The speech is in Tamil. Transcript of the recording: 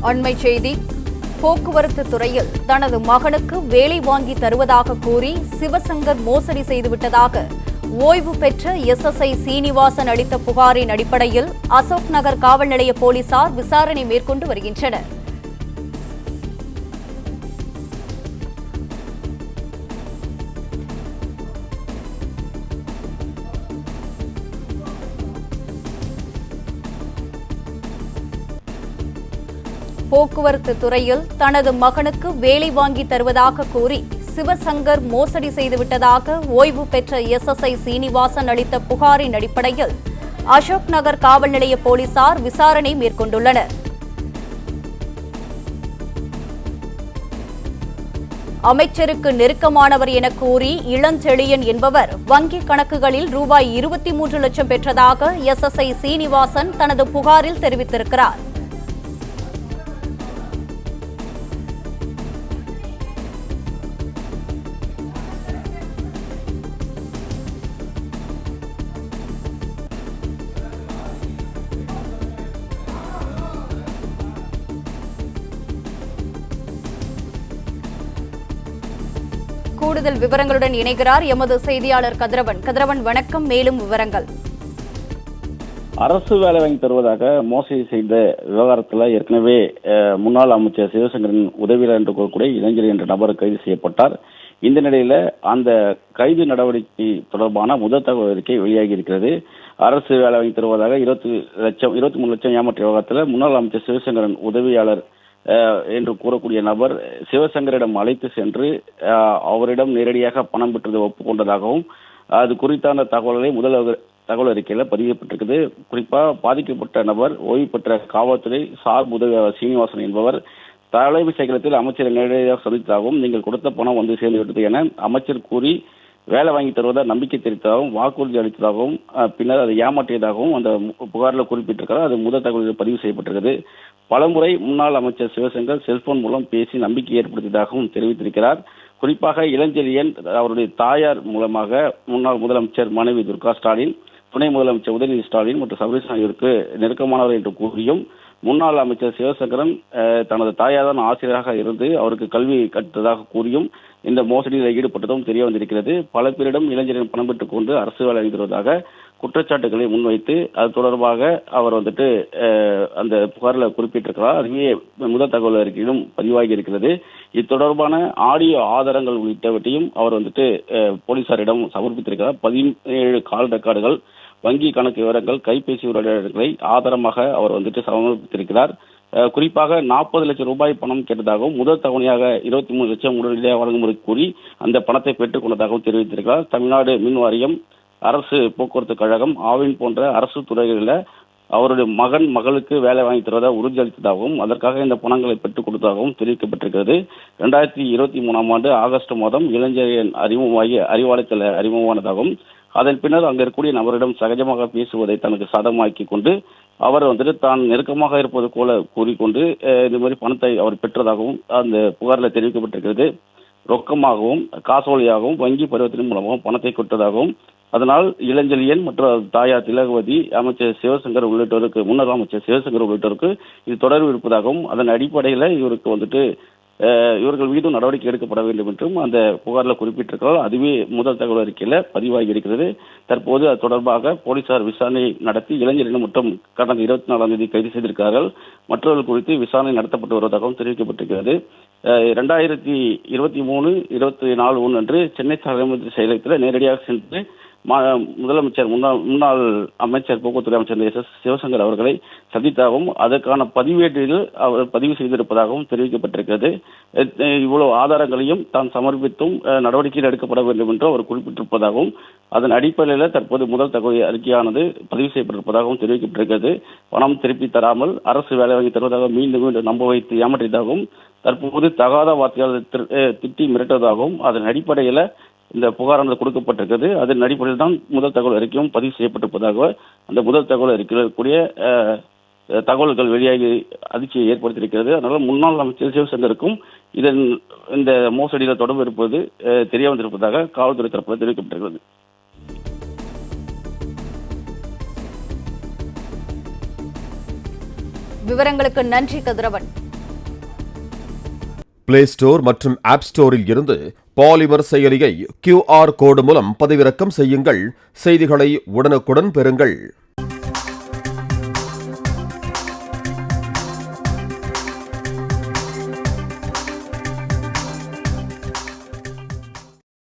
அண்மை செய்தி. போக்குவரத்து துறையில் தனது மகனுக்கு வேலை வாங்கி தருவதாக கூறி சிவசங்கர் மோசடி செய்துவிட்டதாக ஓய்வு பெற்ற SSI சீனிவாசன் அளித்த புகாரின் அடிப்படையில் அசோக் நகர் காவல் நிலைய போலீசார் விசாரணை மேற்கொண்டு வருகின்றனர். போக்குவரத்து துறையில் தனது மகனுக்கு வேலை வாங்கி தருவதாக கூறி சிவசங்கர் மோசடி செய்துவிட்டதாக ஓய்வு பெற்ற SSI சீனிவாசன் அளித்த புகாரின் அடிப்படையில் அசோக் நகர் காவல் நிலைய போலீசார் விசாரணை மேற்கொண்டுள்ளனர். அமைச்சருக்கு நெருக்கமானவர் என கூறி இளஞ்செழியன் என்பவர் வங்கிக் கணக்குகளில் ரூபாய் 23 லட்சம் பெற்றதாக SSI சீனிவாசன் தனது புகாரில் தெரிவித்திருக்கிறார். கூடுதல் விவரங்களுடன் இணைகிறார் எமது செய்தியாளர் கதிரவன். கதிரவன், வணக்கம். மேலும் விவரங்கள். அரசு வேலை வாங்கி தருவதாக மோசடி செய்த விவகாரத்தில் ஏற்கனவே முன்னாள் அமைச்சர் சிவசங்கரின் உதவியாளர் என்று கூறக்கூடிய இளைஞர் என்ற நபர் கைது செய்யப்பட்டார். இந்த நிலையில அந்த கைது நடவடிக்கை தொடர்பான முதல் தகவல் அறிக்கை வெளியாகி இருக்கிறது. அரசு வேலை வாங்கி தருவதாக 23 லட்சம் ஏமாற்றிய விவகாரத்தில் முன்னாள் அமைச்சர் சிவசங்கரன் உதவியாளர் என்று கூறக்கூடிய நபர் சிவசங்கரிடம் அழைத்து சென்று அவரிடம் நேரடியாக பணம் பெற்றது ஒப்புக்கொண்டதாகவும் அது குறித்தான தகவல்களை முதல் தகவல் அறிக்கையில் பதியப்பட்டிருக்குது. குறிப்பாக பாதிக்கப்பட்ட நபர் ஓய்வு பெற்ற காவல்துறை சார்பு உதவியாளர் சீனிவாசன் என்பவர் தலைமை செயலகத்தில் அமைச்சரை நேரடியாக சந்தித்ததாகவும் நீங்கள் கொடுத்த பணம் வந்து சேர்ந்துவிட்டது என அமைச்சர் கூறி வேலை வாங்கி தருவதாக நம்பிக்கை தெரிவித்ததாகவும் வாக்குறுதி அளித்ததாகவும் பின்னர் அதை ஏமாற்றியதாகவும் அந்த புகாரில் குறிப்பிட்டிருக்கிறார். அது முதல் தகவலில் பதிவு செய்யப்பட்டிருக்கிறது. பலமுறை முன்னாள் அமைச்சர் சிவசங்கர் செல்போன் மூலம் பேசி நம்பிக்கை ஏற்படுத்தியதாகவும் தெரிவித்திருக்கிறார். குறிப்பாக இளஞ்செழியன் அவருடைய தாயார் மூலமாக முன்னாள் முதலமைச்சர் மனைவி துர்கா ஸ்டாலின், துணை முதலமைச்சர் உதயநிதி ஸ்டாலின் மற்றும் சபரீஷ் ஆகியோருக்கு நெருக்கமானவர் என்று கூறியும் முன்னாள் அமைச்சர் சிவசங்கரன் தனது தாயார் தான் ஆசிரியராக இருந்து அவருக்கு கல்வி கற்றதாக கூறியும் இந்த மோசடியில் ஈடுபட்டதும் தெரிய வந்திருக்கிறது. பல பேரிடம் இளைஞரின் பணம் பெற்றுக் கொண்டு அரசு வேலை வாங்கி தருவதாக குற்றச்சாட்டுகளை முன்வைத்து அது தொடர்பாக அவர் அந்த புகாரில் குறிப்பிட்டிருக்கிறார். அதுவே முதல் தகவல் அறிக்கையிலும் பதிவாகி இருக்கிறது. இது தொடர்பான ஆடியோ ஆதாரங்கள் உள்ளிட்டவற்றையும் அவர் போலீசாரிடம் சமர்ப்பித்திருக்கிறார். 17 கால் ரெக்கார்டுகள், வங்கி கணக்கு விவரங்கள், கைபேசி உரையாடல்களை ஆதாரமாக அவர் சமர்ப்பித்திருக்கிறார். குறிப்பாக 40 லட்சம் ரூபாய் பணம் கேட்டதாகவும் முதல் தவணையாக 23 லட்சம் உடனடியாக வழங்குமுறை கூறி அந்த பணத்தை பெற்றுக் கொண்டதாகவும் தெரிவித்திருக்கிறார். தமிழ்நாடு மின் வாரியம், அரசு போக்குவரத்து கழகம், ஆவின் போன்ற அரசு துறைகளில் அவருடைய மகளுக்கு வேலை வாங்கி தருவதாக உறுதியளித்ததாகவும் அதற்காக இந்த பணங்களை பெற்றுக் கொடுத்ததாகவும் தெரிவிக்கப்பட்டிருக்கிறது. 2023 ஆகஸ்ட் மாதம் இளைஞரின் அறிவாலயத்தில் அறிமுகமானதாகவும் அதன் பின்னர் அங்கு இருக்கக்கூடிய நபரிடம் சகஜமாக பேசுவதை தனக்கு சாதகமாக்கி கொண்டு அவர் தான் நெருக்கமாக இருப்பது போல கூறிக்கொண்டு இந்த மாதிரி பணத்தை அவர் பெற்றதாகவும் அந்த புகாரில் தெரிவிக்கப்பட்டிருக்கிறது. ரொக்கமாகவும் காசோலையாகவும் வங்கி பரிவர்த்தனை மூலமாகவும் பணத்தை கொடுத்ததாகவும் அதனால் இளஞ்செழியன் மற்றும் தாயார் திலகவதி, அமைச்சர் சிவசங்கர் உள்ளிட்டோருக்கு, முன்னாள் அமைச்சர் சிவசங்கர் உள்ளிட்டோருக்கு இது தொடர்பு இருப்பதாகவும் அதன் அடிப்படையில் இவர்கள் மீதும் நடவடிக்கை எடுக்கப்பட வேண்டும் என்றும் அந்த புகாரில் குறிப்பிட்டிருக்கிறார். அதுவே முதல் தகவல் அறிக்கையில் பதிவாகி இருக்கிறது. தற்போது அது தொடர்பாக போலீசார் விசாரணை நடத்தி இளைஞரிடம் மட்டும் கடந்த 24ஆம் தேதி கைது செய்திருக்கிறார்கள். மற்றவர்கள் குறித்து விசாரணை நடத்தப்பட்டு வருவதாகவும் தெரிவிக்கப்பட்டிருக்கிறது. 2023-24 அன்று சென்னை தலைமை செயலகத்தில் நேரடியாக சென்று முதலமைச்சர் முன்னாள் அமைச்சர் போக்குவரத்துறை அமைச்சர் சிவசங்கர் அவர்களை சந்தித்தாகவும் அதற்கான பதிவேட்டில் அவர் பதிவு செய்திருப்பதாகவும் தெரிவிக்கப்பட்டிருக்கிறது. இவ்வளவு ஆதாரங்களையும் தான் சமர்ப்பித்தும் நடவடிக்கைகள் எடுக்கப்பட வேண்டும் என்று அவர் குறிப்பிட்டிருப்பதாகவும் அதன் அடிப்படையில் தற்போது முதல் தகவல் அறிக்கையானது பதிவு செய்யப்பட்டிருப்பதாகவும் தெரிவிக்கப்பட்டிருக்கிறது. பணம் திருப்பி தராமல் அரசு வேலை வாங்கி தருவதாக மீண்டும் நம்ப வைத்து ஏமாற்றியதாகவும் தற்போது தகாத வார்த்தையால் திட்டி மிரட்டுவதாகவும் அதன் அடிப்படையில் இந்த புகாரானது கொடுக்கப்பட்டிருக்கிறது. அதன் அடிப்படையில் தான் முதல் தகவல் அறிக்கையும் பதிவு செய்யப்பட்டிருப்பதாக அந்த முதல் தகவல் அறிக்கையில் கூடிய தகவல்கள் வெளியாகி அதிர்ச்சியை ஏற்படுத்தியிருக்கிறது. அதனால முன்னாள் அமைச்சர் சிவசங்கருக்கும் இந்த மோசடியில் தொடர்பு இருப்பது தெரிய வந்திருப்பதாக காவல்துறை தரப்பில் தெரிவிக்கப்பட்டிருக்கிறது. விவரங்களுக்கு நன்றி கதிரவன். பிளே ஸ்டோர் மற்றும் ஆப் ஸ்டோரில் இருந்து பாலிமர் செயலியை QR கோடு மூலம் பதிவிறக்கம் செய்யுங்கள். செய்திகளை உடனுக்குடன் பெறுங்கள்.